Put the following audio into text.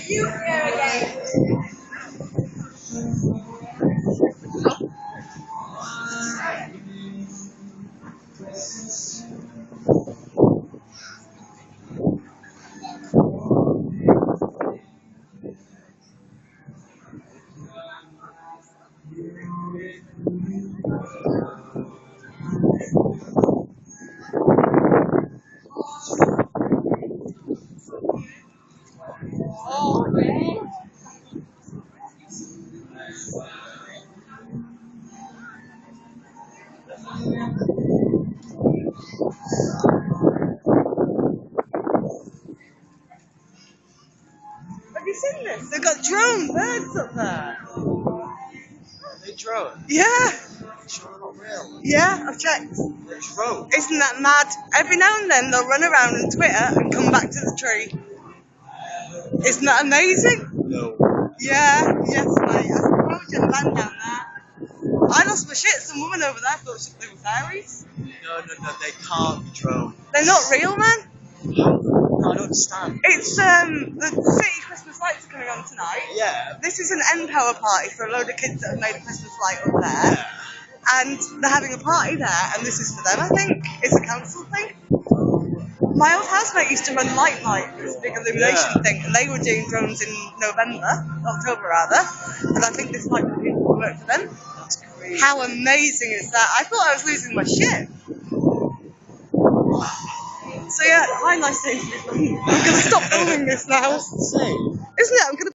You here again. Oh, man. Have you seen this? They've got drone birds up there. They drone? Yeah. Sure, not real. Yeah, I've checked. They're drone. Isn't that mad? Every now and then they'll run around on Twitter and come back to the tree. Isn't that amazing? No. Yeah, yes, mate. I suppose you land down there. I lost my shit. Some woman over there thought they were fairies. No, they can't be drone. They're not real, man. No, I don't understand. It's the city Christmas lights are coming on tonight. Yeah. This is an Empower party for a load of kids that have made a Christmas light up there. Yeah. And they're having a party there, and this is for them, I think. It's a council thing. My old housemate used to run Light Night, this big illumination thing, and they were doing drones in October rather, and I think this might be work for them. That's crazy. How amazing is that? I thought I was losing my shit. So yeah, hi, nice to meet you. I'm going to stop filming this now. That's insane. Isn't it? I'm going to